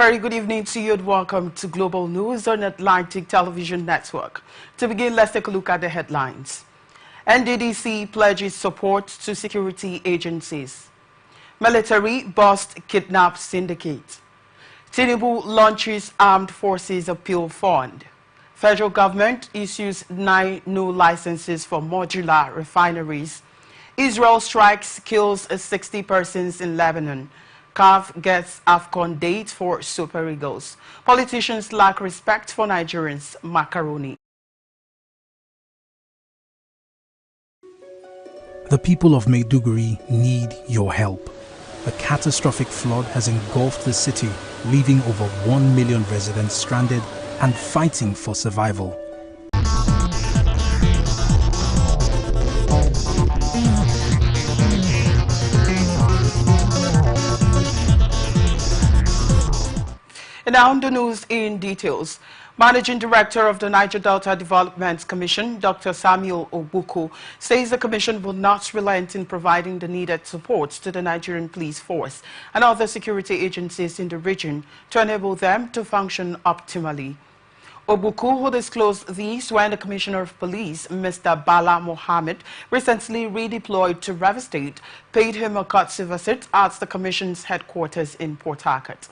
very good evening to you and welcome to Global News on Atlantic Television Network. To begin, let's take a look at the headlines. NDDC pledges support to security agencies. Military bust kidnap syndicate. Tinubu launches Armed Forces Appeal Fund. Federal government issues 9 new licenses for modular refineries. Israel strikes, kills 60 persons in Lebanon. CAF gets AFCON date for Super Eagles. Politicians lack respect for Nigerians. Macaroni. The people of Maiduguri need your help. A catastrophic flood has engulfed the city, leaving over 1 million residents stranded and fighting for survival. And now on the news in details. Managing Director of the Niger Delta Development Commission, Dr. Samuel Obuku, says the Commission will not relent in providing the needed support to the Nigerian Police Force and other security agencies in the region to enable them to function optimally. Obuku, who disclosed these when the Commissioner of Police, Mr. Bala Mohammed, recently redeployed to Rivers State, paid him a courtesy visit at the Commission's headquarters in Port Harcourt.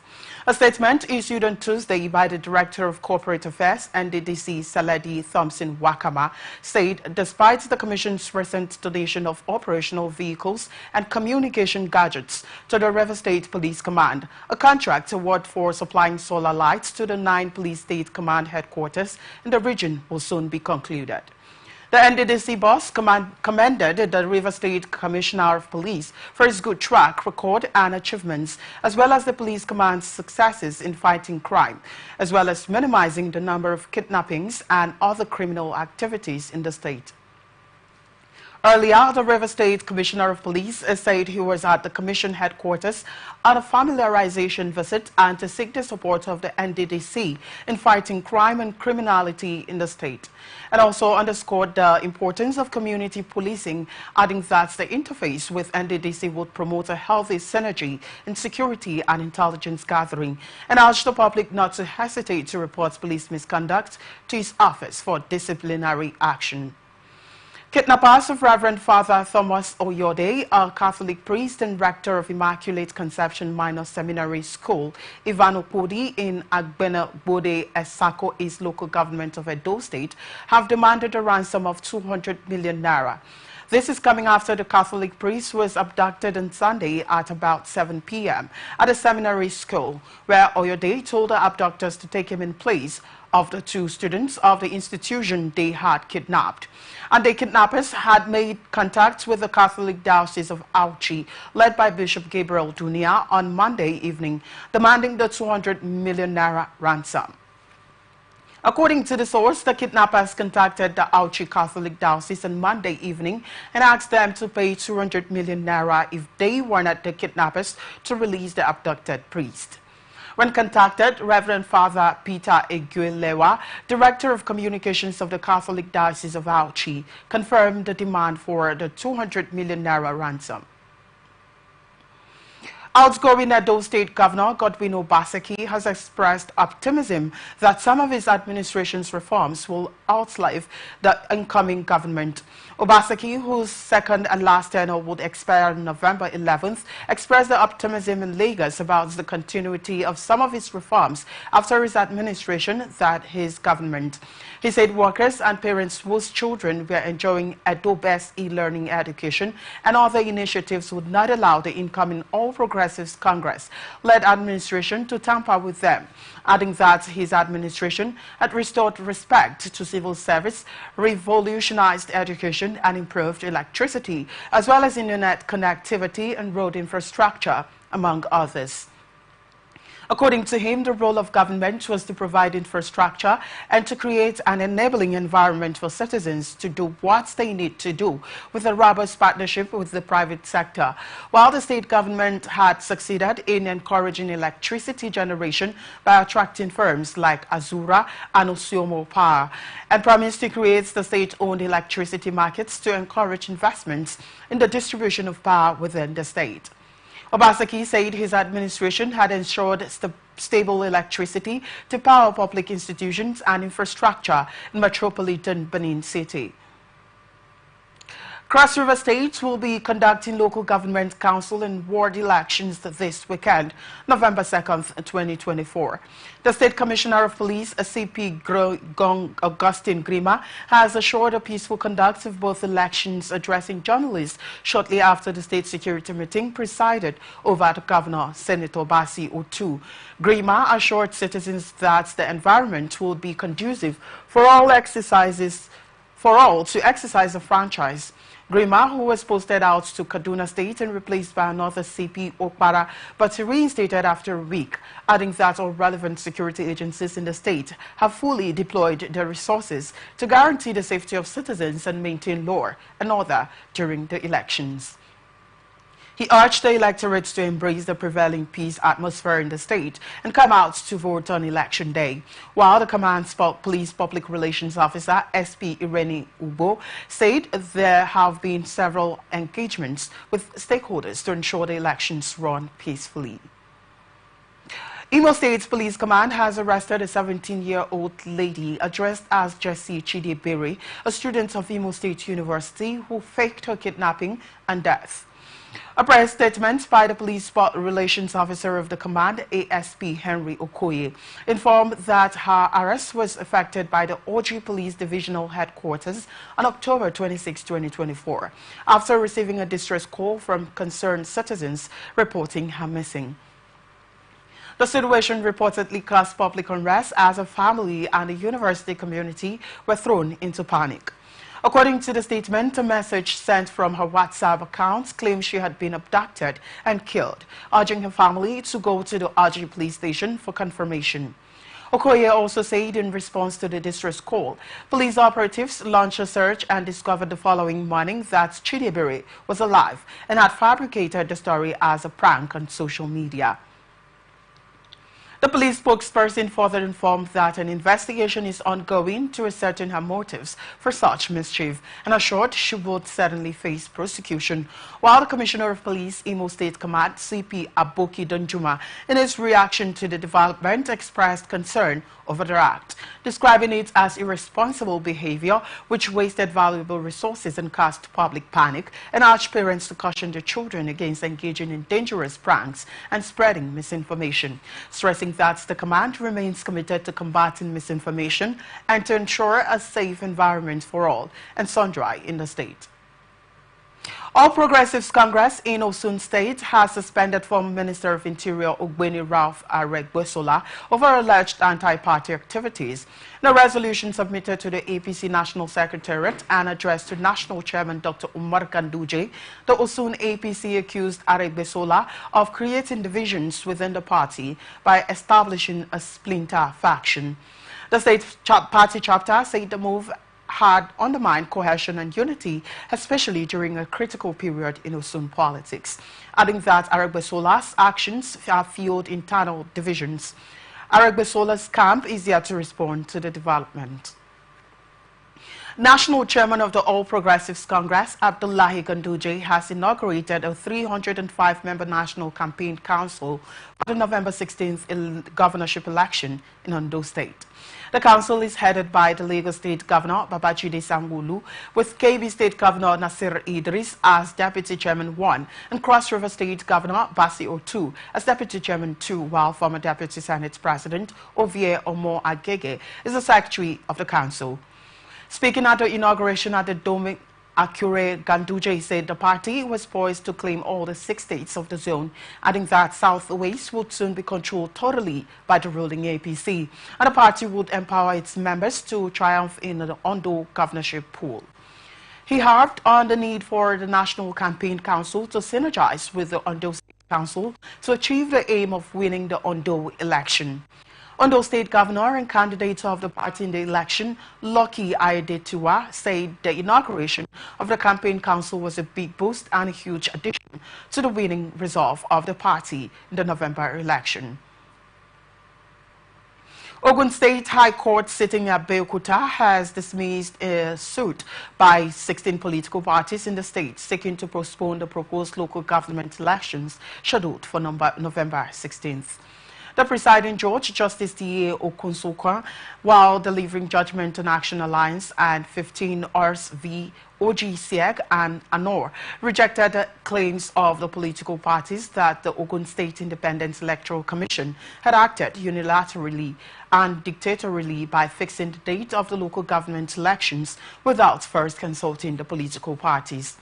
A statement issued on Tuesday by the Director of Corporate Affairs, NDDC, Saladi Thompson Wakama, said despite the Commission's recent donation of operational vehicles and communication gadgets to the Rivers State Police Command, a contract award for supplying solar lights to the 9 Police State Command headquarters in the region will soon be concluded. The NDDC boss commended the Rivers State Commissioner of Police for his good track record and achievements, as well as the Police Command's successes in fighting crime, as well as minimizing the number of kidnappings and other criminal activities in the state. Earlier, the Rivers State Commissioner of Police said he was at the Commission headquarters on a familiarization visit and to seek the support of the NDDC in fighting crime and criminality in the state, and also underscored the importance of community policing, adding that the interface with NDDC would promote a healthy synergy in security and intelligence gathering, and urged the public not to hesitate to report police misconduct to his office for disciplinary action. Kidnappers of Reverend Father Thomas Oyode, a Catholic priest and rector of Immaculate Conception Minor Seminary School, Ivanopodi in Agbena Bode, Esako East Local Government of Edo State, have demanded a ransom of 200 million naira. This is coming after the Catholic priest was abducted on Sunday at about 7 p.m. at a seminary school, where Oyode told the abductors to take him in place of the 2 students of the institution they had kidnapped. And the kidnappers had made contact with the Catholic Diocese of Auchi, led by Bishop Gabriel Dunia, on Monday evening, demanding the 200 million naira ransom. According to the source, the kidnappers contacted the Auchi Catholic Diocese on Monday evening and asked them to pay 200 million naira if they wanted the kidnappers to release the abducted priest. When contacted, Reverend Father Peter Eguilewa, Director of Communications of the Catholic Diocese of Auchi, confirmed the demand for the 200 million naira ransom. Outgoing Edo State Governor Godwin Obaseki has expressed optimism that some of his administration's reforms will outlive the incoming government. Obaseki, whose second and last tenure would expire on November 11th, expressed the optimism in Lagos about the continuity of some of his reforms after his administration that his government. He said workers and parents whose children were enjoying Edo-based e-learning education and other initiatives would not allow the incoming All Progressives Congress-led administration to tamper with them, adding that his administration had restored respect to civil service, revolutionized education and improved electricity, as well as internet connectivity and road infrastructure, among others. According to him, the role of government was to provide infrastructure and to create an enabling environment for citizens to do what they need to do with a robust partnership with the private sector. While the state government had succeeded in encouraging electricity generation by attracting firms like Azura and Osiomo Power, and promised to create the state-owned electricity markets to encourage investments in the distribution of power within the state. Obaseki said his administration had ensured stable electricity to power public institutions and infrastructure in metropolitan Benin City. Cross River State will be conducting local government council and ward elections this weekend, November 2nd, 2024. The State Commissioner of Police, CP Augustine Grima, has assured a peaceful conduct of both elections, addressing journalists shortly after the state security meeting presided over the Governor, Senator Basi Otu. Grima assured citizens that the environment will be conducive for all to exercise a franchise. Grima, who was posted out to Kaduna State and replaced by another CP Okpara, but reinstated after a week, adding that all relevant security agencies in the state have fully deployed their resources to guarantee the safety of citizens and maintain law and order during the elections. He urged the electorate to embrace the prevailing peace atmosphere in the state and come out to vote on election day, while the command's police public relations officer, SP Irene Ubo, said there have been several engagements with stakeholders to ensure the elections run peacefully. Imo State's Police Command has arrested a 17-year-old lady addressed as Jessie Chidebere, a student of Imo State University who faked her kidnapping and death. A press statement by the police relations officer of the command, ASP Henry Okoye, informed that her arrest was effected by the OG Police Divisional Headquarters on October 26, 2024, after receiving a distress call from concerned citizens reporting her missing. The situation reportedly caused public unrest as a family and the university community were thrown into panic. According to the statement, a message sent from her WhatsApp account claimed she had been abducted and killed, urging her family to go to the RG police station for confirmation. Okoye also said in response to the distress call, police operatives launched a search and discovered the following morning that Chidebere was alive and had fabricated the story as a prank on social media. The police spokesperson further informed that an investigation is ongoing to ascertain her motives for such mischief and assured she would certainly face prosecution, while the Commissioner of Police, Imo State Command, CP Aboki Donjuma, in his reaction to the development expressed concern over the act, describing it as irresponsible behavior which wasted valuable resources and caused public panic, and urged parents to caution their children against engaging in dangerous pranks and spreading misinformation, stressing that the command remains committed to combating misinformation and to ensure a safe environment for all and sundry in the state. All Progressives Congress in Osun State has suspended former Minister of Interior Ogbeni Ralph Aregbesola over alleged anti-party activities. In a resolution submitted to the APC National Secretariat and addressed to National Chairman Dr. Umar Ganduje, the Osun APC accused Aregbesola of creating divisions within the party by establishing a splinter faction. The state party chapter said the move had undermined cohesion and unity, especially during a critical period in Osun politics, adding that Aregbesola's actions have fueled internal divisions. Aregbesola's camp is yet to respond to the development. National Chairman of the All Progressives Congress, Abdullahi Ganduje, has inaugurated a 305-member National Campaign Council for the November 16th governorship election in Ondo State. The council is headed by the Lagos State Governor, Babajide Sanwo-Olu, with KB State Governor Nasir Idris as Deputy Chairman 1 and Cross River State Governor Basi Otu as Deputy Chairman 2, while former Deputy Senate President Ovie Omo Agege is the Secretary of the council. Speaking at the inauguration at the Dome, Akure Ganduje said the party was poised to claim all the 6 states of the zone, adding that Southwest would soon be controlled totally by the ruling APC, and the party would empower its members to triumph in the Ondo governorship pool. He harped on the need for the National Campaign Council to synergize with the Ondo State Council to achieve the aim of winning the Ondo election. Ondo State Governor and candidate of the party in the election, Lucky Aiyedatiwa, said the inauguration of the campaign council was a big boost and a huge addition to the winning resolve of the party in the November election. Ogun State High Court sitting at Beokuta has dismissed a suit by 16 political parties in the state seeking to postpone the proposed local government elections scheduled for November 16th. The presiding judge, Justice D.A. Okunsoka, while delivering judgment on Action Alliance and 15 Rs v. OG Sieg and Anor, rejected the claims of the political parties that the Ogun State Independent Electoral Commission had acted unilaterally and dictatorially by fixing the date of the local government elections without first consulting the political parties.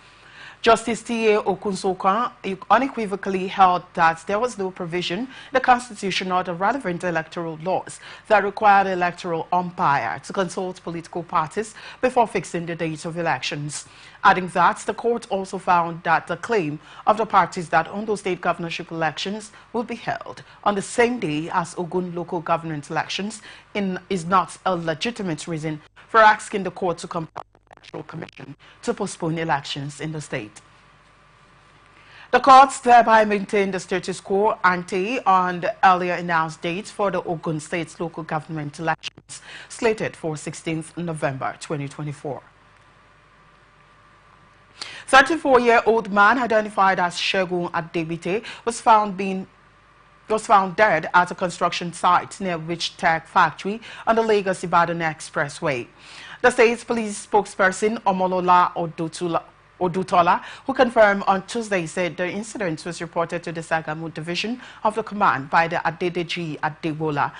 Justice T.A. Okunsoka unequivocally held that there was no provision in the Constitution or the relevant electoral laws that required the electoral umpire to consult political parties before fixing the date of elections. Adding that, the court also found that the claim of the parties that Ondo State governorship elections will be held on the same day as Ogun local government elections is not a legitimate reason for asking the court to compel Electoral Commission to postpone elections in the state. The courts thereby maintained the status quo ante on the earlier announced dates for the Ogun State's local government elections, slated for 16th November 2024. 34-year-old man identified as Shegun Adebite was found dead at a construction site near Witch Tech Factory on the Lagos-Ibadan Expressway. The state's police spokesperson, Omolola Odutola, who confirmed on Tuesday, said the incident was reported to the Sagamu division of the command by the Adedeji Adebola.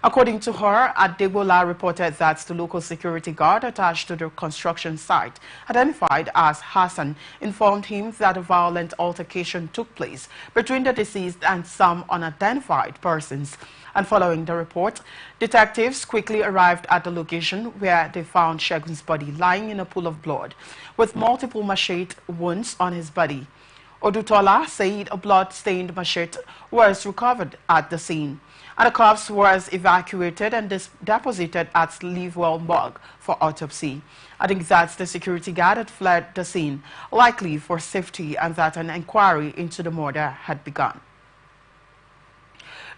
According to her, Adebola reported that the local security guard attached to the construction site, identified as Hassan, informed him that a violent altercation took place between the deceased and some unidentified persons. And following the report, detectives quickly arrived at the location where they found Shegun's body lying in a pool of blood with multiple machete wounds on his body. Odutola said a blood-stained machete was recovered at the scene, and the corpse was evacuated and deposited at Livewell Morgue for autopsy. Adding that the security guard had fled the scene, likely for safety, and that an inquiry into the murder had begun.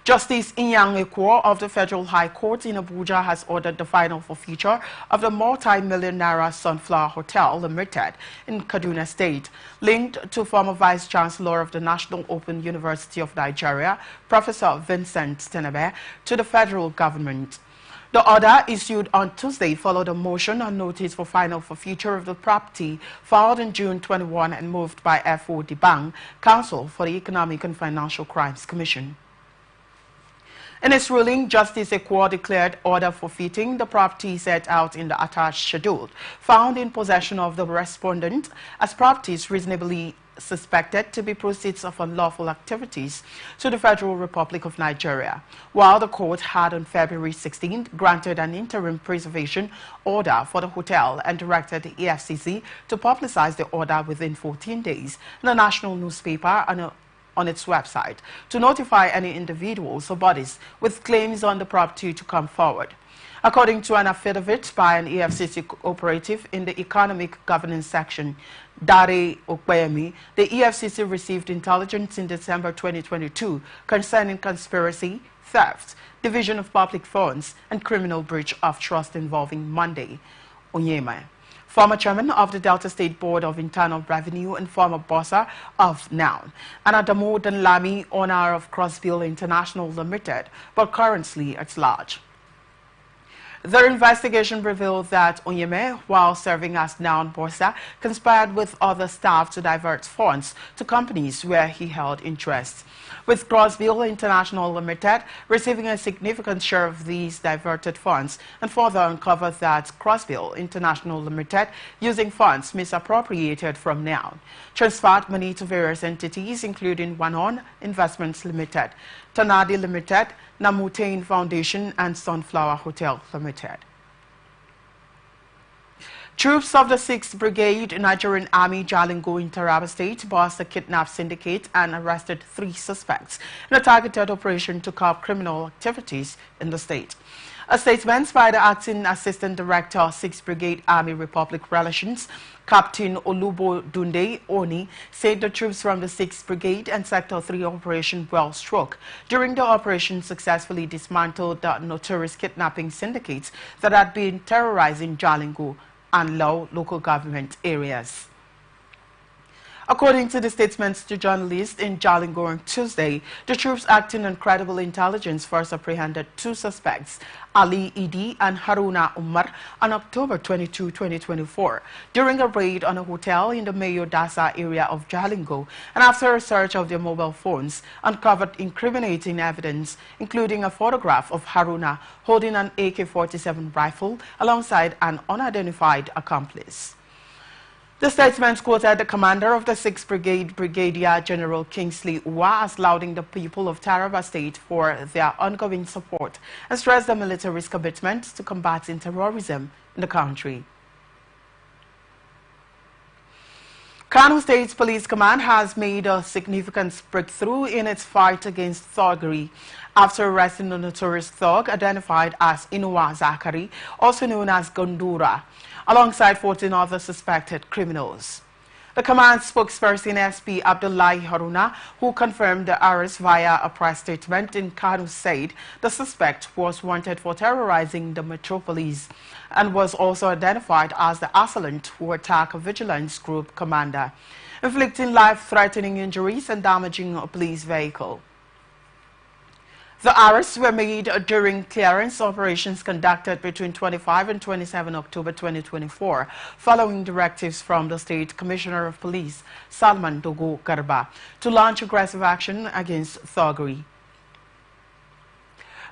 Justice Inyang Ekwo of the Federal High Court in Abuja has ordered the final forfeiture of the multi-million naira Sunflower Hotel Limited in Kaduna State, linked to former Vice Chancellor of the National Open University of Nigeria, Professor Vincent Tenebe, to the federal government. The order issued on Tuesday followed a motion on notice for final forfeiture of the property filed in June 21 and moved by F.O. Dibang, Counsel for the Economic and Financial Crimes Commission. In its ruling, Justice Ekwo declared order forfeiting the property set out in the attached schedule, found in possession of the respondent as properties reasonably suspected to be proceeds of unlawful activities to the Federal Republic of Nigeria, while the court had on February 16th granted an interim preservation order for the hotel and directed the EFCC to publicize the order within 14 days in a national newspaper and on its website to notify any individuals or bodies with claims on the property to come forward. According to an affidavit by an EFCC operative in the Economic Governance section, Dare Okpeyemi, the EFCC received intelligence in December 2022 concerning conspiracy, theft, division of public funds, and criminal breach of trust involving Monday Onyema, former chairman of the Delta State Board of Internal Revenue and former bossa of NOUN, and Adamu Danlami, owner of Crossbill International Limited, but currently at large. The investigation revealed that Onyeme, while serving as NOUN bossa, conspired with other staff to divert funds to companies where he held interests, with Crossbill International Limited receiving a significant share of these diverted funds, and further uncovered that Crossbill International Limited, using funds misappropriated from NOUN, transferred money to various entities including Wanon Investments Limited, Tanadi Limited, Namutain Foundation, and Sunflower Hotel Limited. Troops of the 6th Brigade Nigerian Army Jalingo in Taraba State bust a kidnap syndicate and arrested 3 suspects in a targeted operation to curb criminal activities in the state. A statement by the Acting Assistant Director, 6th Brigade Army Republic Relations, Captain Olubo Dunde Oni, said the troops from the 6th Brigade and Sector 3 Operation Well Struck during the operation successfully dismantled the notorious kidnapping syndicates that had been terrorizing Jalingo and Lao local government areas. According to the statements to journalists in Jalingo on Tuesday, the troops acting on credible intelligence first apprehended two suspects, Ali Idi and Haruna Umar, on October 22, 2024, during a raid on a hotel in the Mayo Dasa area of Jalingo, and after a search of their mobile phones, uncovered incriminating evidence, including a photograph of Haruna holding an AK-47 rifle alongside an unidentified accomplice. The statement quoted the commander of the 6th Brigade, Brigadier General Kingsley Uwa, as lauding the people of Taraba State for their ongoing support and stressed the military's commitment to combating terrorism in the country. Kano State Police Command has made a significant breakthrough in its fight against thuggery after arresting the notorious thug identified as Inuwa Zakari, also known as Gondura, alongside 14 other suspected criminals. The command spokesperson SP Abdullahi Haruna, who confirmed the arrest via a press statement in Kano, said the suspect was wanted for terrorizing the metropolis and was also identified as the assailant who attacked a vigilance group commander, inflicting life-threatening injuries and damaging a police vehicle. The arrests were made during clearance operations conducted between 25 and 27 October 2024, following directives from the State Commissioner of Police, Salman Dogo Garba, to launch aggressive action against thuggery.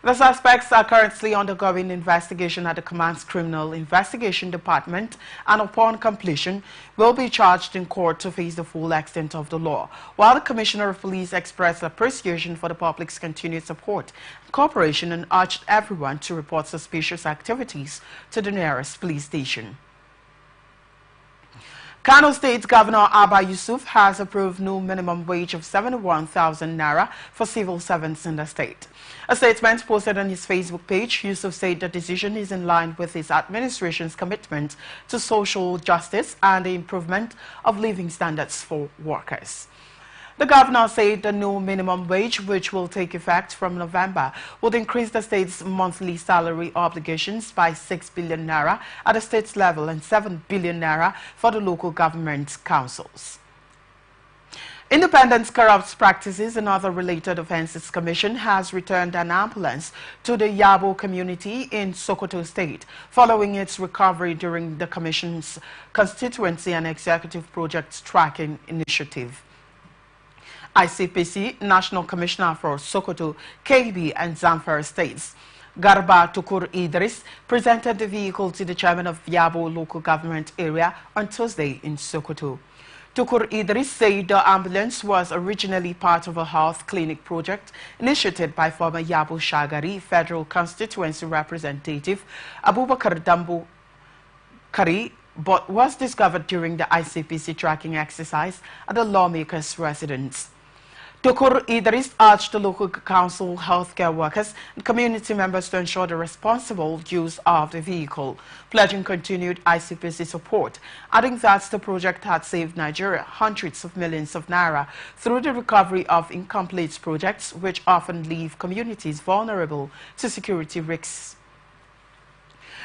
The suspects are currently undergoing investigation at the Command's Criminal Investigation Department and upon completion will be charged in court to face the full extent of the law, while the Commissioner of Police expressed appreciation for the public's continued support and cooperation and urged everyone to report suspicious activities to the nearest police station. Kano State Governor Abba Yusuf has approved new minimum wage of 71,000 naira for civil servants in the state. A statement posted on his Facebook page, Yusuf said the decision is in line with his administration's commitment to social justice and the improvement of living standards for workers. The governor said the new minimum wage, which will take effect from November, would increase the state's monthly salary obligations by 6 billion naira at the state level and 7 billion naira for the local government councils. Independent Corrupt Practices and Other Related Offences Commission has returned an ambulance to the Yabo community in Sokoto State following its recovery during the Commission's Constituency and Executive Projects Tracking Initiative. ICPC National Commissioner for Sokoto, KB and Zamfara States, Garba Tukur Idris, presented the vehicle to the chairman of Yabo local government area on Tuesday in Sokoto. Tukur Idris said the ambulance was originally part of a health clinic project initiated by former Yabo Shagari Federal Constituency Representative Abubakar Dambo Kari, but was discovered during the ICPC tracking exercise at the lawmaker's residence. Tukur Idris urged the local council, healthcare workers and community members to ensure the responsible use of the vehicle, pledging continued ICPC support, adding that the project had saved Nigeria hundreds of millions of naira through the recovery of incomplete projects which often leave communities vulnerable to security risks.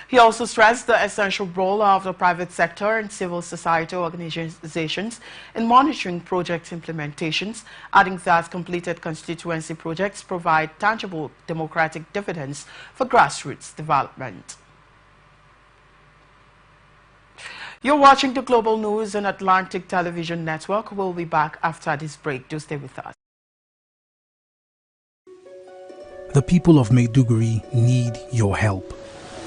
He also stressed the essential role of the private sector and civil society organizations in monitoring project implementations, adding that completed constituency projects provide tangible democratic dividends for grassroots development. You're watching the Global News on Atlantic Television Network. We'll be back after this break. Do stay with us. The people of Maiduguri need your help.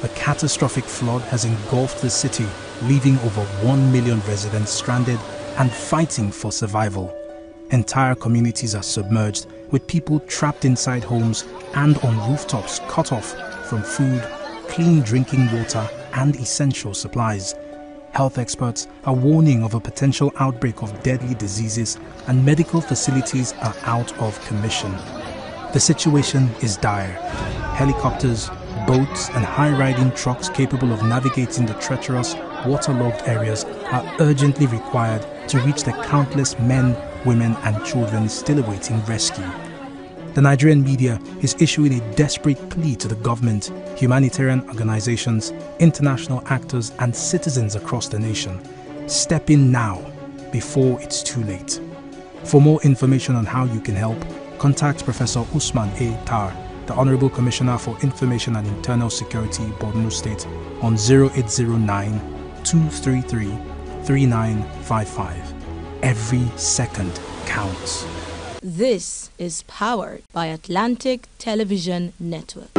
A catastrophic flood has engulfed the city, leaving over 1 million residents stranded and fighting for survival. Entire communities are submerged, with people trapped inside homes and on rooftops cut off from food, clean drinking water and essential supplies. Health experts are warning of a potential outbreak of deadly diseases, and medical facilities are out of commission. The situation is dire. Helicopters, boats and high-riding trucks capable of navigating the treacherous, waterlogged areas are urgently required to reach the countless men, women and children still awaiting rescue. The Nigerian media is issuing a desperate plea to the government, humanitarian organizations, international actors and citizens across the nation. Step in now, before it's too late. For more information on how you can help, contact Professor Usman A. Tar, the Honorable Commissioner for Information and Internal Security, Borno State, on 0809-233-3955. Every second counts. This is powered by Atlantic Television Network.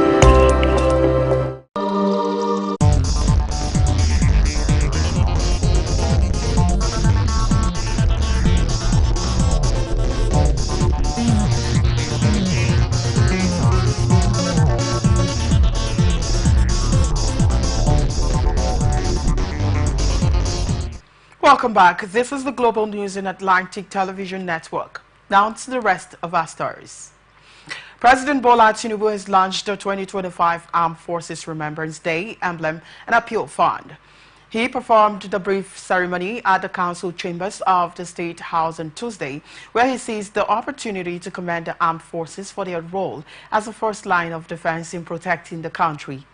Welcome back. This is the Global News in Atlantic Television Network. Now to the rest of our stories. President Bola Tinubu has launched the 2025 Armed Forces Remembrance Day Emblem and Appeal Fund. He performed the brief ceremony at the council chambers of the State House on Tuesday, where he seized the opportunity to commend the armed forces for their role as the first line of defense in protecting the country.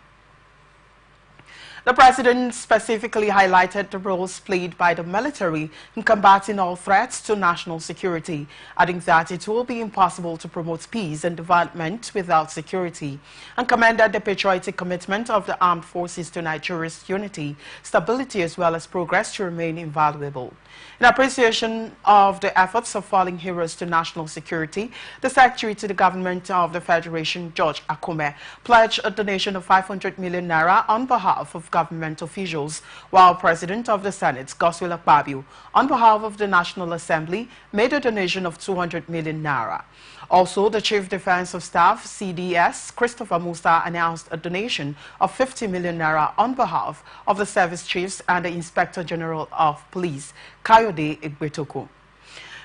The president specifically highlighted the roles played by the military in combating all threats to national security, adding that it will be impossible to promote peace and development without security, and commended the patriotic commitment of the armed forces to Nigeria's unity, stability as well as progress to remain invaluable. In appreciation of the efforts of fallen heroes to national security, the Secretary to the Government of the Federation, George Akume, pledged a donation of 500 million naira on behalf of government officials, while President of the Senate, Godswill Akpabio, on behalf of the National Assembly, made a donation of 200 million naira. Also, the Chief Defense of Staff, CDS, Christopher Musa, announced a donation of 50 million naira on behalf of the Service Chiefs and the Inspector General of Police, Kayode Igbetoko.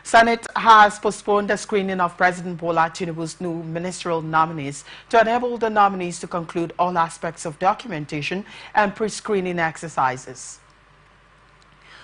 Senate has postponed the screening of President Bola Tinubu's new ministerial nominees to enable the nominees to conclude all aspects of documentation and pre-screening exercises.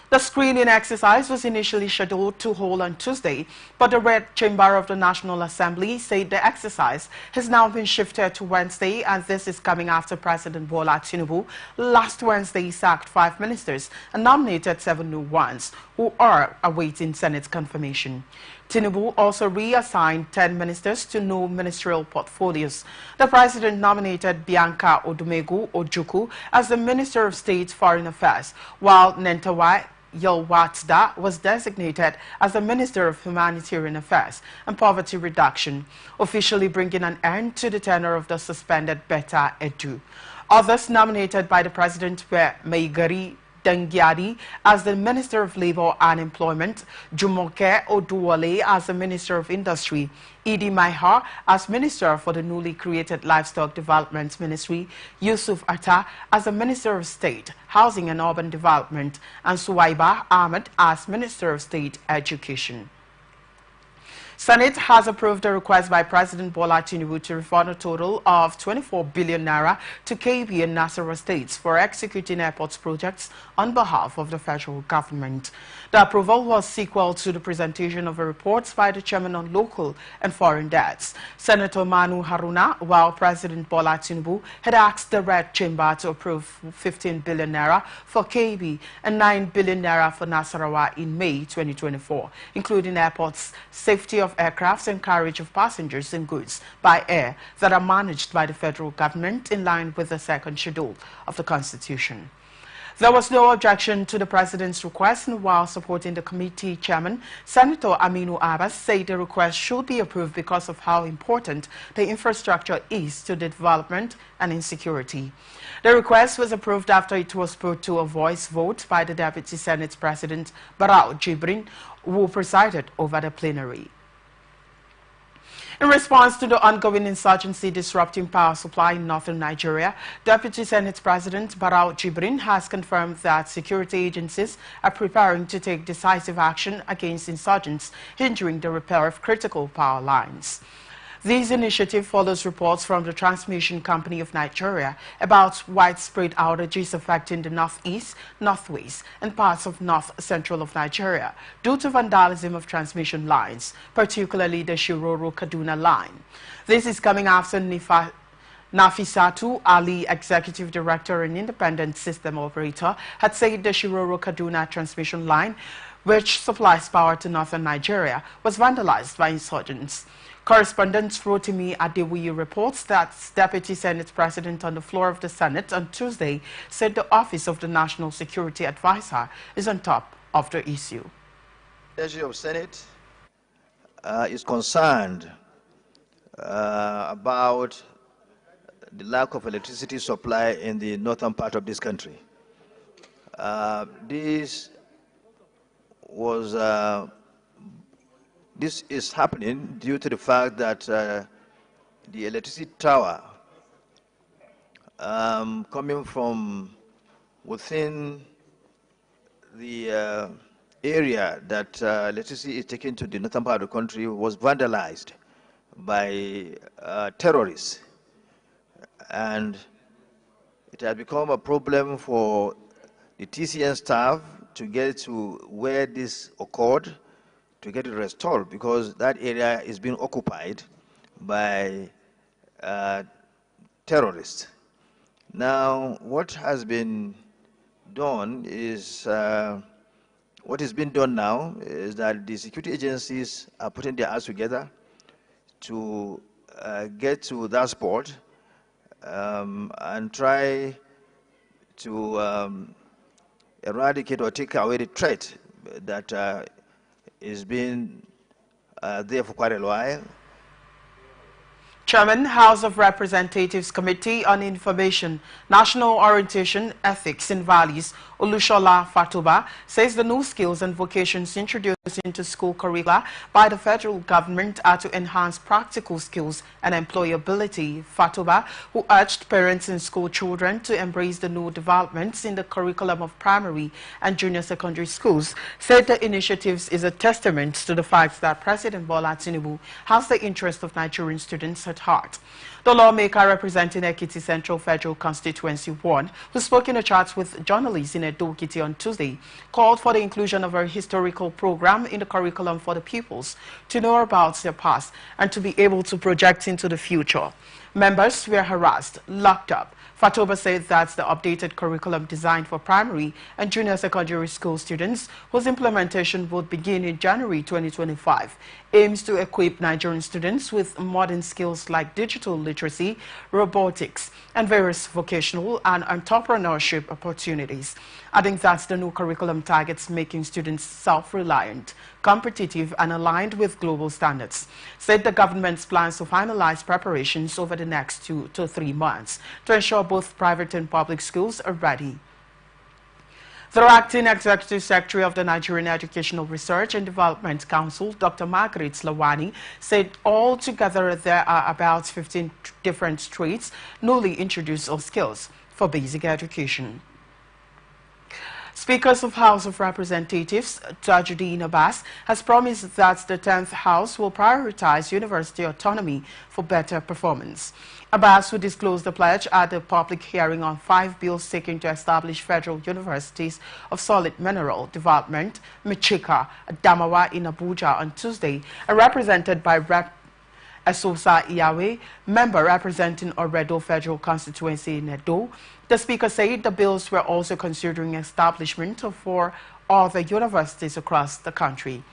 The screening exercise was initially scheduled to hold on Tuesday, but the Red Chamber of the National Assembly said the exercise has now been shifted to Wednesday, and this is coming after President Bola Tinubu last Wednesday sacked 5 ministers and nominated 7 new ones, who are awaiting Senate confirmation. Tinubu also reassigned 10 ministers to new ministerial portfolios. The president nominated Bianca Odumegu Ojukwu as the Minister of State Foreign Affairs, while Nentawa Yelwatda was designated as the Minister of Humanitarian Affairs and Poverty Reduction, officially bringing an end to the tenure of the suspended Beta Edu. Others nominated by the president were Maigari Dangyadi as the Minister of Labour and Employment, Jumoke Oduwole as the Minister of Industry, Idi Maiha as Minister for the newly created Livestock Development Ministry, Yusuf Atta as the Minister of State, Housing and Urban Development, and Suwaiba Ahmed as Minister of State Education. Senate has approved a request by President Bola Tinubu to refund a total of 24 billion naira to KB and Nasarawa states for executing airports projects on behalf of the federal government. The approval was sequel to the presentation of a report by the chairman on local and foreign debts, Senator Manu Haruna, while President Bola Tinubu had asked the Red Chamber to approve 15 billion naira for KB and 9 billion naira for Nasarawa in May 2024, including airports, safety of aircrafts and carriage of passengers and goods by air that are managed by the federal government in line with the second schedule of the Constitution. There was no objection to the president's request, and while supporting the committee chairman, Senator Aminu Abbas said the request should be approved because of how important the infrastructure is to the development and insecurity. The request was approved after it was put to a voice vote by the Deputy Senate President Barau Jibrin, who presided over the plenary. In response to the ongoing insurgency disrupting power supply in northern Nigeria, Deputy Senate President Barau Jibrin has confirmed that security agencies are preparing to take decisive action against insurgents hindering the repair of critical power lines. This initiative follows reports from the Transmission Company of Nigeria about widespread outages affecting the northeast, northwest, and parts of north-central of Nigeria due to vandalism of transmission lines, particularly the Shiroro-Kaduna line. This is coming after Nafisatu Ali, Executive Director and Independent System Operator, had said the Shiroro-Kaduna transmission line, which supplies power to northern Nigeria, was vandalized by insurgents. Correspondent Rotimi Adewiyi reports that Deputy Senate President on the floor of the Senate on Tuesday said the Office of the National Security Advisor is on top of the issue. The Secretary of Senate is concerned about the lack of electricity supply in the northern part of this country. This is happening due to the fact that the electricity tower coming from within the area that electricity is taken to the northern part of the country was vandalized by terrorists. And it has become a problem for the TCN staff to get to where this occurred, to get it restored, because that area is being occupied by terrorists. Now, what has been done is, what is being done now is that the security agencies are putting their hands together to get to that spot and try to eradicate or take away the threat that is been there for quite a while. Chairman, House of Representatives Committee on Information, National Orientation, Ethics and Values, Olushola Fatoba, says the new skills and vocations introduced into school curricula by the federal government are to enhance practical skills and employability. Fatoba, who urged parents and school children to embrace the new developments in the curriculum of primary and junior secondary schools, said the initiatives is a testament to the fact that President Bola Tinubu has the interest of Nigerian students at heart. The lawmaker representing Ekiti Central Federal Constituency 1, who spoke in a chat with journalists in Edo-Ekiti on Tuesday, called for the inclusion of a historical program in the curriculum for the pupils to know about their past and to be able to project into the future. Members were harassed, locked up. Fatoba said that the updated curriculum designed for primary and junior secondary school students, whose implementation would begin in January 2025, aims to equip Nigerian students with modern skills like digital literacy, robotics, and various vocational and entrepreneurship opportunities. Adding that the new curriculum targets making students self-reliant, competitive, and aligned with global standards. Said the government's plans to finalize preparations over the next 2 to 3 months to ensure both private and public schools are ready. The acting Executive Secretary of the Nigerian Educational Research and Development Council, Dr. Margaret Lawani, said altogether there are about 15 different traits newly introduced or skills for basic education. Speakers of House of Representatives, Tajuddin Abbas, has promised that the 10th House will prioritize university autonomy for better performance. Abbas, who disclosed the pledge at the public hearing on 5 bills seeking to establish federal universities of solid mineral development, Michika, Adamawa in Abuja on Tuesday, and represented by Rep. Esosa Iyawe, member representing Oredo Federal Constituency in Edo. The speaker said the bills were also considering establishment of 4 other universities across the country.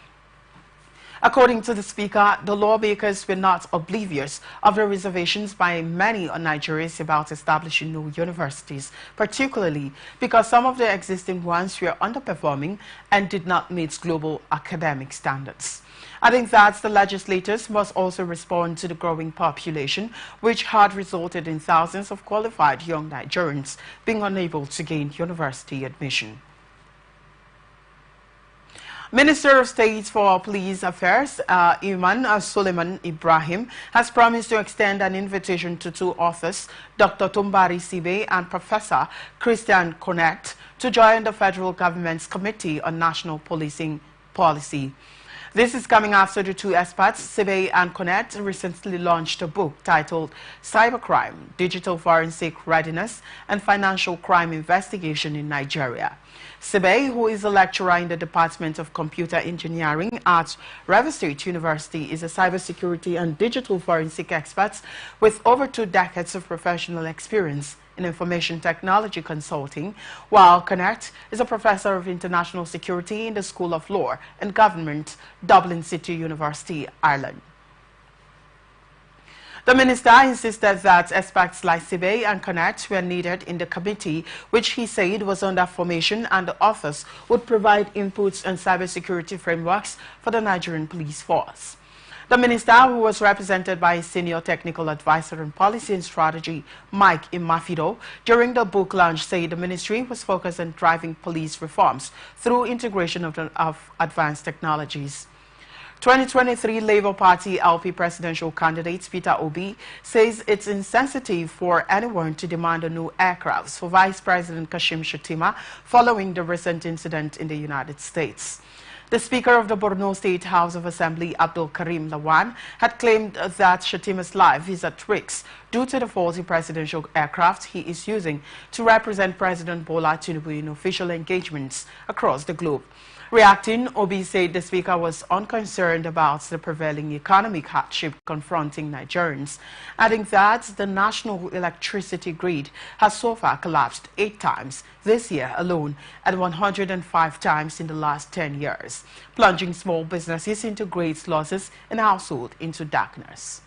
According to the speaker, the lawmakers were not oblivious of the reservations by many Nigerians about establishing new universities, particularly because some of the existing ones were underperforming and did not meet global academic standards. I think that the legislators must also respond to the growing population, which had resulted in thousands of qualified young Nigerians being unable to gain university admission. Minister of State for Police Affairs, Iman Suleiman Ibrahim, has promised to extend an invitation to 2 authors, Dr. Tumbari Sibe and Professor Christian Connect, to join the federal government's Committee on National Policing Policy. This is coming after the two experts, Sibe and Connect, recently launched a book titled Cybercrime, Digital Forensic Readiness and Financial Crime Investigation in Nigeria. Sibe, who is a lecturer in the Department of Computer Engineering at River State University, is a cybersecurity and digital forensic expert with over 2 decades of professional experience in information technology consulting, while Connect is a professor of international security in the School of Law and Government, Dublin City University, Ireland. The minister insisted that experts like Sibe and Connect were needed in the committee, which he said was under formation, and the authors would provide inputs on cybersecurity frameworks for the Nigerian police force. The minister, who was represented by his senior technical advisor on policy and strategy, Mike Imafido, during the book launch, said the ministry was focused on driving police reforms through integration of advanced technologies. 2023 Labour Party LP presidential candidate Peter Obi says it's insensitive for anyone to demand a new aircraft for Vice President Kashim Shettima following the recent incident in the United States. The Speaker of the Borno State House of Assembly, Abdul Karim Lawan, had claimed that Shettima's life is at risk due to the faulty presidential aircraft he is using to represent President Bola Tinubu in official engagements across the globe. Reacting, Obi said the Speaker was unconcerned about the prevailing economic hardship confronting Nigerians, adding that the national electricity grid has so far collapsed 8 times this year alone and 105 times in the last 10 years, plunging small businesses into great losses and households into darkness.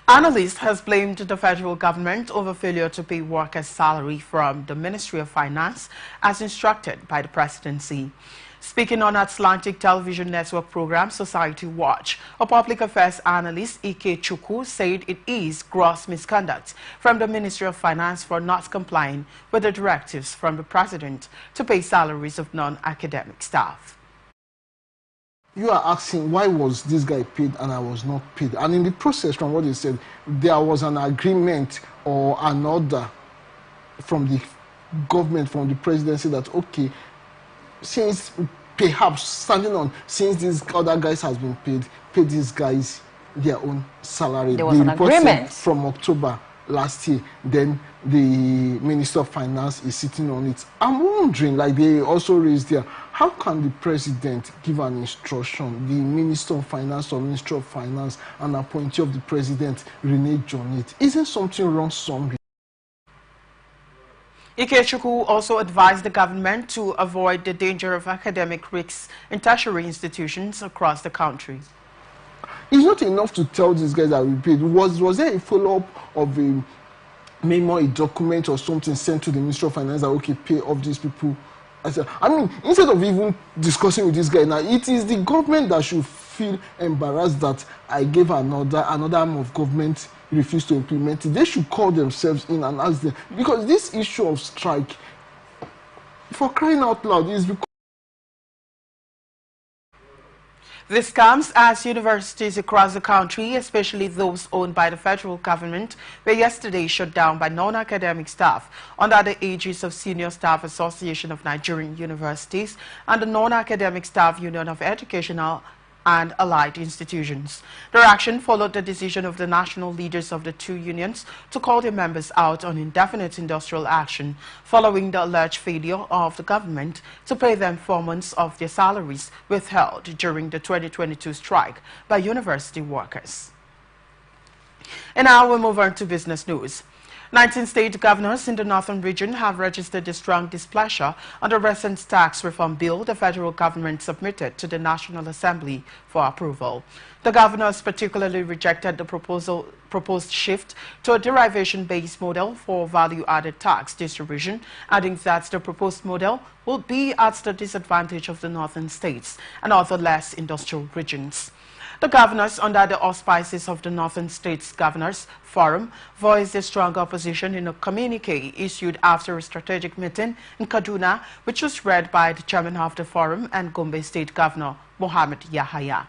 Analyst has blamed the federal government over failure to pay workers' salary from the Ministry of Finance as instructed by the presidency. Speaking on Atlantic Television Network program Society Watch, a public affairs analyst, Ike Chukwu, said it is gross misconduct from the Ministry of Finance for not complying with the directives from the president to pay salaries of non-academic staff. You are asking, why was this guy paid and I was not paid? And in the process, from what they said, there was an agreement or an order from the government, from the presidency that, okay, since perhaps standing on, since these other guys has been paid, pay these guys their own salary. There was an agreement from October last year. Then the Minister of Finance is sitting on it. I'm wondering, like they also raised there, how can the president give an instruction, the Minister of Finance or Minister of Finance, an appointee of the president, renege on it? Isn't something wrong somewhere? Ikechukwu also advised the government to avoid the danger of academic risks in tertiary institutions across the country. It's not enough to tell these guys that we paid. Was there a follow-up of a memo, a document or something sent to the Ministry of Finance that, okay, pay off these people? I mean, instead of even discussing with this guy now, it is the government that should feel embarrassed that I gave another arm of government refused to implement it. They should call themselves in and ask them. Because this issue of strike, for crying out loud, is because this comes as universities across the country, especially those owned by the federal government, were yesterday shut down by non-academic staff under the aegis of Senior Staff Association of Nigerian Universities and the Non-Academic Staff Union of Educational and allied institutions. The action followed the decision of the national leaders of the two unions to call their members out on indefinite industrial action following the alleged failure of the government to pay them 4 months of their salaries withheld during the 2022 strike by university workers. And now we move on to business news. 19 state governors in the northern region have registered a strong displeasure on the recent tax reform bill the federal government submitted to the National Assembly for approval. The governors particularly rejected the proposed shift to a derivation-based model for value-added tax distribution, adding that the proposed model will be at the disadvantage of the northern states and other less industrial regions. The governors, under the auspices of the Northern States Governors Forum, voiced a strong opposition in a communique issued after a strategic meeting in Kaduna, which was read by the chairman of the forum and Gombe State Governor Mohammed Yahaya.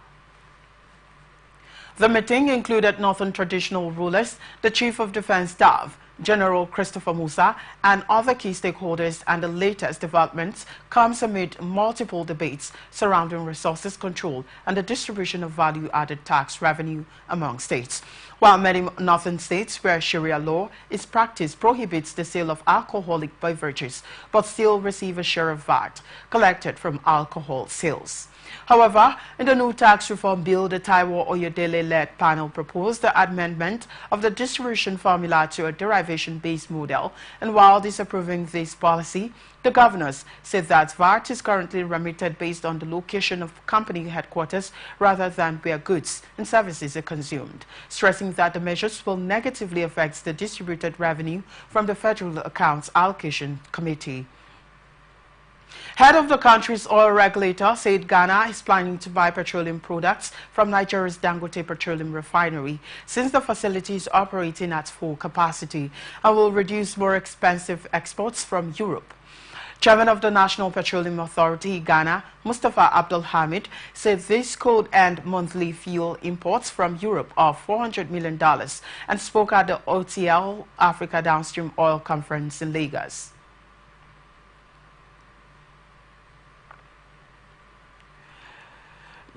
The meeting included Northern traditional rulers, the Chief of Defense Staff, General Christopher Musa, and other key stakeholders, and the latest developments comes amid multiple debates surrounding resources control and the distribution of value-added tax revenue among states. While many northern states where Sharia law is practiced prohibits the sale of alcoholic beverages, but still receive a share of VAT collected from alcohol sales. However, in the new tax reform bill, the Taiwo Oyedele-led panel proposed the amendment of the distribution formula to a derivation-based model, and while disapproving this policy, the governors said that VAT is currently remitted based on the location of company headquarters rather than where goods and services are consumed, stressing that the measures will negatively affect the distributed revenue from the Federal Accounts Allocation Committee. Head of the country's oil regulator said Ghana is planning to buy petroleum products from Nigeria's Dangote Petroleum Refinery since the facility is operating at full capacity and will reduce more expensive exports from Europe. Chairman of the National Petroleum Authority, Ghana, Mustafa Abdul Hamid, said this could end monthly fuel imports from Europe of $400 million and spoke at the OTL Africa Downstream Oil Conference in Lagos.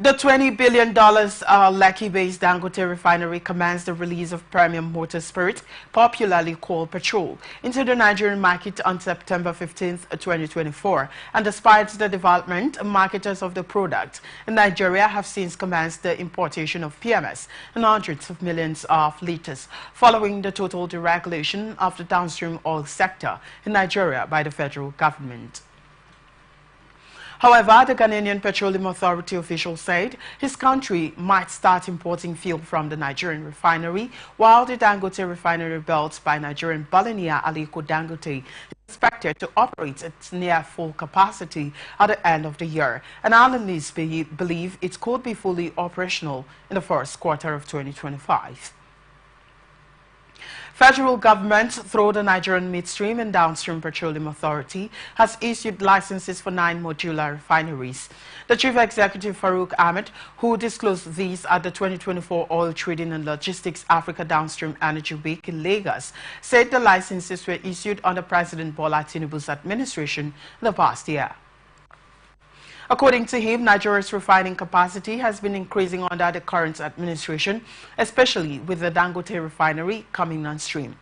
The $20 billion Lekki-based Dangote refinery commenced the release of premium motor spirit, popularly called petrol, into the Nigerian market on September 15, 2024. And despite the development, marketers of the product in Nigeria have since commenced the importation of PMS in hundreds of millions of liters, following the total deregulation of the downstream oil sector in Nigeria by the federal government. However, the Ghanaian Petroleum Authority official said his country might start importing fuel from the Nigerian refinery, while the Dangote refinery built by Nigerian billionaire Aliko Dangote is expected to operate at near full capacity at the end of the year, and analysts believe it could be fully operational in the first quarter of 2025. Federal government, through the Nigerian Midstream and Downstream Petroleum Authority, has issued licenses for 9 modular refineries. The Chief Executive Farouk Ahmed, who disclosed these at the 2024 Oil Trading and Logistics Africa Downstream Energy Week in Lagos, said the licenses were issued under President Bola Tinubu's administration in the past year. According to him, Nigeria's refining capacity has been increasing under the current administration, especially with the Dangote refinery coming on stream.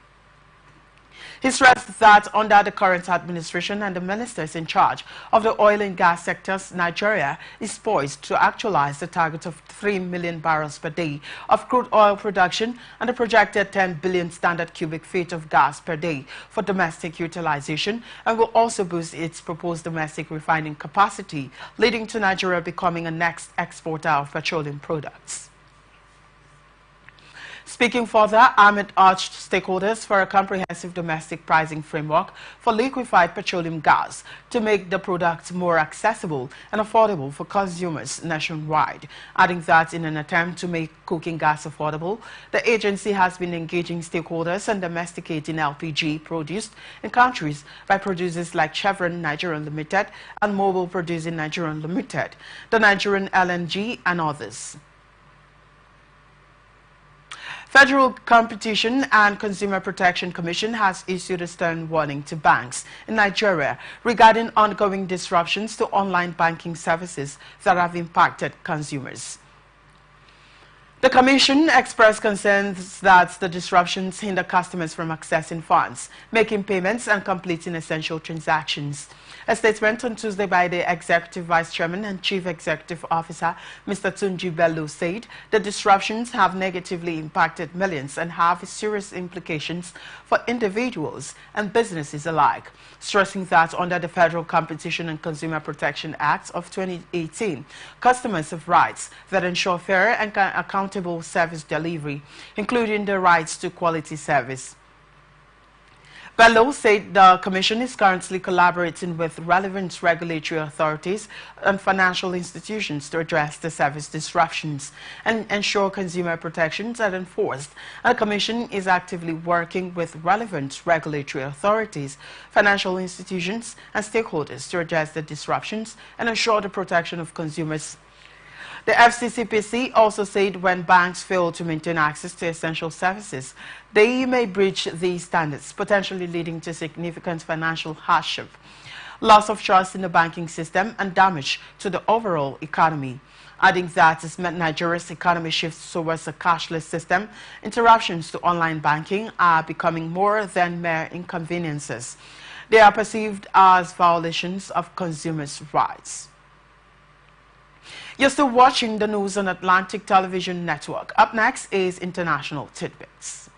He stressed that under the current administration and the ministers in charge of the oil and gas sectors, Nigeria is poised to actualize the target of 3 million barrels per day of crude oil production and the projected 10 billion standard cubic feet of gas per day for domestic utilization, and will also boost its proposed domestic refining capacity, leading to Nigeria becoming a next exporter of petroleum products. Speaking further, Ahmed urged stakeholders for a comprehensive domestic pricing framework for liquefied petroleum gas to make the product more accessible and affordable for consumers nationwide, adding that in an attempt to make cooking gas affordable, the agency has been engaging stakeholders and domesticating LPG produced in countries by producers like Chevron Nigeria Limited and Mobil Producing Nigeria Limited, the Nigerian LNG, and others. Federal Competition and Consumer Protection Commission has issued a stern warning to banks in Nigeria regarding ongoing disruptions to online banking services that have impacted consumers. The Commission expressed concerns that the disruptions hinder customers from accessing funds, making payments, and completing essential transactions. A statement on Tuesday by the Executive Vice Chairman and Chief Executive Officer, Mr. Tunji Bello, said the disruptions have negatively impacted millions and have serious implications for individuals and businesses alike, stressing that under the Federal Competition and Consumer Protection Act of 2018, customers have rights that ensure fair and accountable service delivery, including the rights to quality service. Bello said the Commission is currently collaborating with relevant regulatory authorities and financial institutions to address the service disruptions and ensure consumer protections are enforced. And the Commission is actively working with relevant regulatory authorities, financial institutions, and stakeholders to address the disruptions and ensure the protection of consumers. The FCCPC also said when banks fail to maintain access to essential services, they may breach these standards, potentially leading to significant financial hardship, loss of trust in the banking system, and damage to the overall economy. Adding that as Nigeria's economy shifts towards a cashless system, interruptions to online banking are becoming more than mere inconveniences. They are perceived as violations of consumers' rights. You're still watching the news on Atlantic Television Network. Up next is International Tidbits.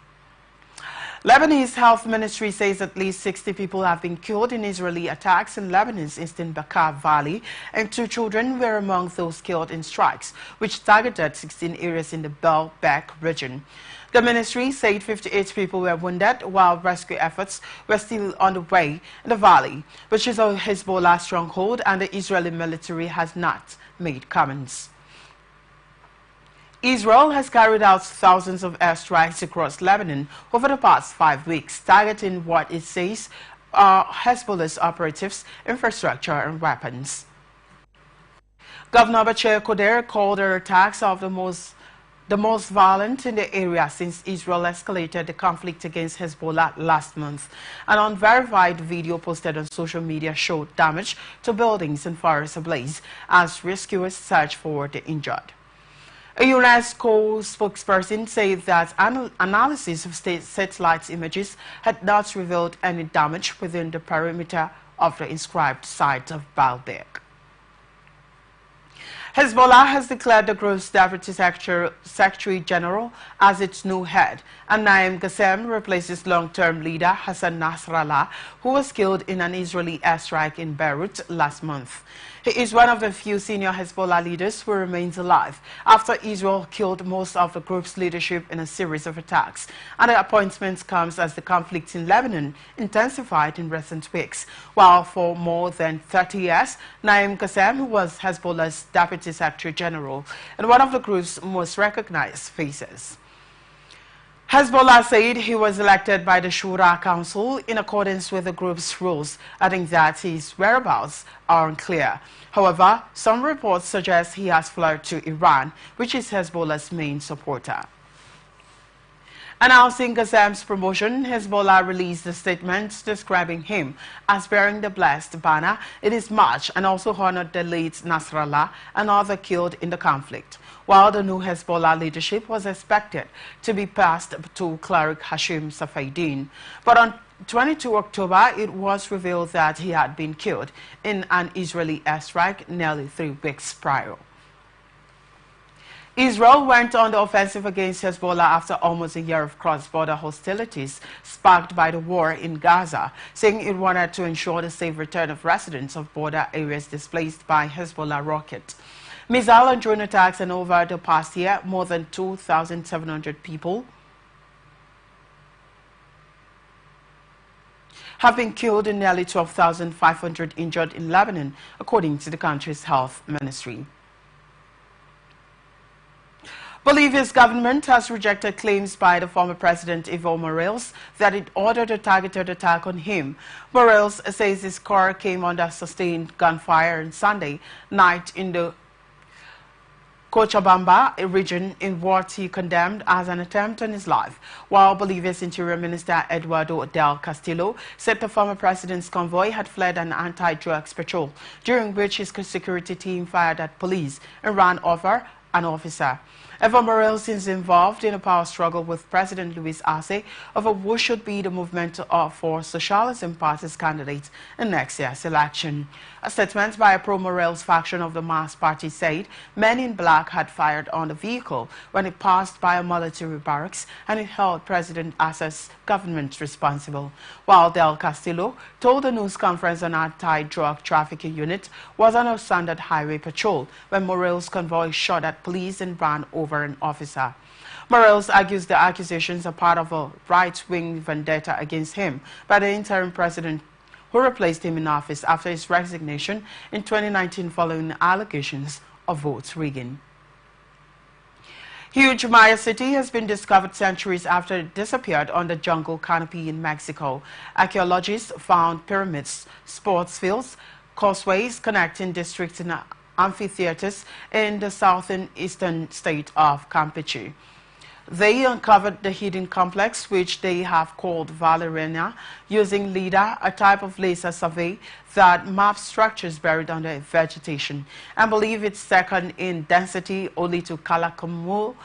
Lebanese Health Ministry says at least 60 people have been killed in Israeli attacks in Lebanon's eastern Bekaa Valley, and 2 children were among those killed in strikes, which targeted 16 areas in the Baalbek region. The ministry said 58 people were wounded, while rescue efforts were still underway in the valley, which is a Hezbollah stronghold, and the Israeli military has not made comments. Israel has carried out thousands of airstrikes across Lebanon over the past 5 weeks, targeting what it says are Hezbollah's operatives, infrastructure, and weapons. Governor Bashir Koder called the attacks of the most violent in the area since Israel escalated the conflict against Hezbollah last month. An unverified video posted on social media showed damage to buildings and forests ablaze as rescuers search for the injured. A UNESCO spokesperson said that analysis of satellite images had not revealed any damage within the perimeter of the inscribed site of Baalbek. Hezbollah has declared the group's Deputy Secretary General as its new head, and Naim Qassem replaces long-term leader Hassan Nasrallah, who was killed in an Israeli airstrike in Beirut last month. He is one of the few senior Hezbollah leaders who remains alive after Israel killed most of the group's leadership in a series of attacks. And the appointment comes as the conflict in Lebanon intensified in recent weeks, while for more than 30 years, Naim Qassem, who was Hezbollah's Deputy Secretary General and one of the group's most recognized faces. Hezbollah said he was elected by the Shura Council in accordance with the group's rules, adding that his whereabouts are unclear. However, some reports suggest he has fled to Iran, which is Hezbollah's main supporter. Announcing Qassem's promotion, Hezbollah released a statement describing him as bearing the blessed banner in his march and also honored the late Nasrallah and others killed in the conflict, while the new Hezbollah leadership was expected to be passed to cleric Hashim Safaeddin. But on 22 October, it was revealed that he had been killed in an Israeli airstrike nearly 3 weeks prior. Israel went on the offensive against Hezbollah after almost a year of cross-border hostilities sparked by the war in Gaza, saying it wanted to ensure the safe return of residents of border areas displaced by Hezbollah rockets. Missile and drone attacks, and over the past year, more than 2,700 people have been killed and nearly 12,500 injured in Lebanon, according to the country's health ministry. Bolivia's government has rejected claims by the former president Evo Morales that it ordered a targeted attack on him. Morales says his car came under sustained gunfire on Sunday night in the Cochabamba region in what he condemned as an attempt on his life, while Bolivia's Interior Minister Eduardo del Castillo said the former president's convoy had fled an anti-drugs patrol, during which his security team fired at police and ran over an officer. Evo Morales is involved in a power struggle with President Luis Arce over who should be the movement for Socialism Party's candidate in next year's election. A statement by a pro-Morales faction of the Mas Party said men in black had fired on the vehicle when it passed by a military barracks, and it held President Arce's government responsible, while Del Castillo told the news conference an anti-drug trafficking unit was on a standard highway patrol when Morales' convoy shot at police and ran over an officer. Morales argues the accusations are part of a right-wing vendetta against him by the interim president who replaced him in office after his resignation in 2019 following allegations of vote rigging. Huge Maya city has been discovered centuries after it disappeared on the jungle canopy in Mexico. Archaeologists found pyramids, sports fields, causeways connecting districts in amphitheaters in the southern eastern state of Campeche. They uncovered the hidden complex, which they have called Valeriana, using LIDAR, a type of laser survey that maps structures buried under vegetation, and believe it's second in density only to Calakmul,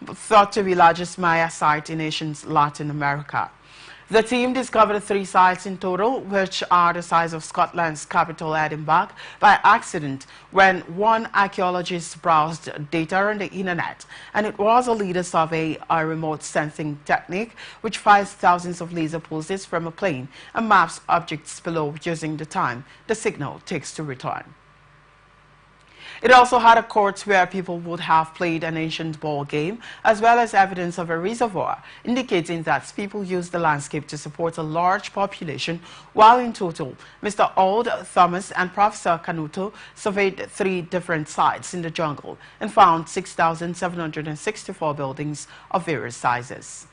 thought to be largest Maya site in Asian Latin America. The team discovered 3 sites in total, which are the size of Scotland's capital, Edinburgh, by accident when one archaeologist browsed data on the internet. And it was a LIDAR survey, a remote sensing technique, which fires thousands of laser pulses from a plane and maps objects below using the time the signal takes to return. It also had a court where people would have played an ancient ball game, as well as evidence of a reservoir, indicating that people used the landscape to support a large population, while in total, Mr. Auld, Thomas and Professor Canuto surveyed 3 different sites in the jungle and found 6,764 buildings of various sizes.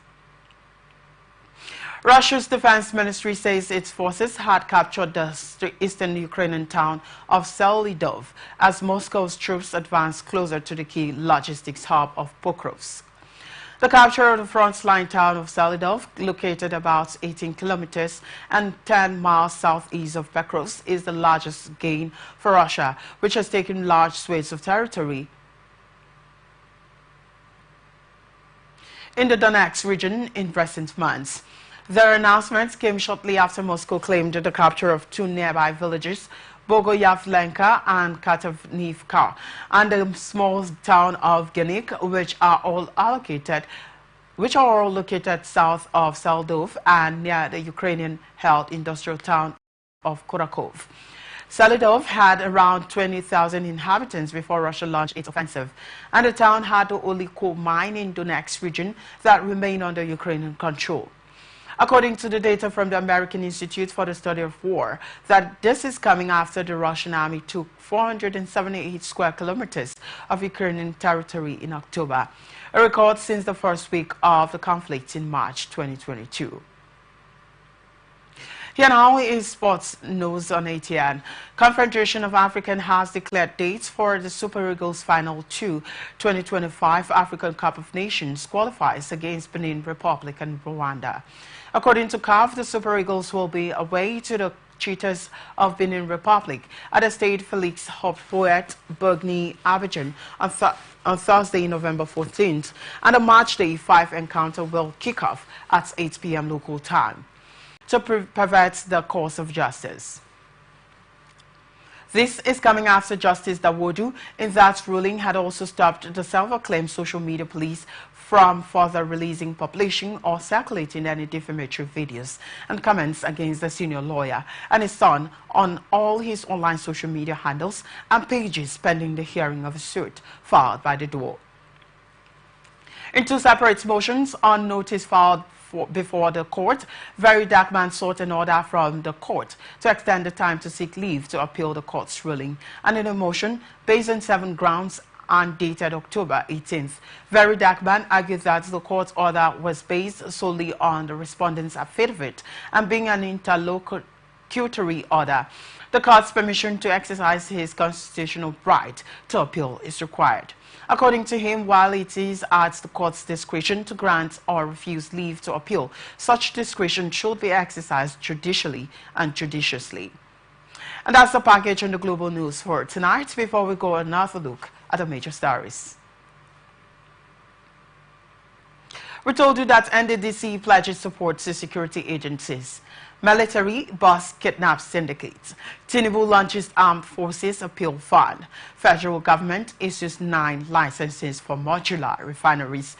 Russia's defense ministry says its forces had captured the eastern Ukrainian town of Selidov as Moscow's troops advanced closer to the key logistics hub of Pokrovsk. The capture of the front-line town of Selidov, located about 18 kilometers and 10 miles southeast of Pokrovsk, is the largest gain for Russia, which has taken large swathes of territory in the Donetsk region in recent months. Their announcements came shortly after Moscow claimed the capture of 2 nearby villages, Bogoyavlenka and Katovnivka, and the small town of Genik, which are all located south of Seldov and near the Ukrainian-held industrial town of Kurakov. Selidov had around 20,000 inhabitants before Russia launched its offensive, and the town had the only coal mine in Donetsk region that remained under Ukrainian control. According to the data from the American Institute for the Study of War, that this is coming after the Russian army took 478 square kilometers of Ukrainian territory in October, a record since the first week of the conflict in March 2022. Here now is sports news on ATN. Confederation of African has declared dates for the Super Eagles Final 2 2025 African Cup of Nations qualifiers against Benin Republic and Rwanda. According to CAF, the Super Eagles will be away to the Cheetahs of Benin Republic at the Stade Felix Houphouët Boigny, Abidjan on Thursday, November 14th, and the match day 5 encounter will kick off at 8 p.m. local time to pervert the course of justice. This is coming after Justice Dawodu, in that ruling, had also stopped the self-acclaimed social media police from further releasing, publishing or circulating any defamatory videos and comments against the senior lawyer and his son on all his online social media handles and pages pending the hearing of a suit filed by the duo. In 2 separate motions on notice filed before the court, Very Dark Man sought an order from the court to extend the time to seek leave to appeal the court's ruling, and in a motion based on 7 grounds and dated October 18th, Very Dark Man argued that the court order was based solely on the respondent's affidavit and being an interlocutory order. The court's permission to exercise his constitutional right to appeal is required. According to him, while it is at the court's discretion to grant or refuse leave to appeal, such discretion should be exercised judicially and judiciously. And that's the package on the global news for tonight. Before we go another look at the major stories. We told you that NDDC pledges support to security agencies. Military bus kidnap syndicates. Tinubu launches Armed Forces Appeal Fund. Federal government issues 9 licenses for modular refineries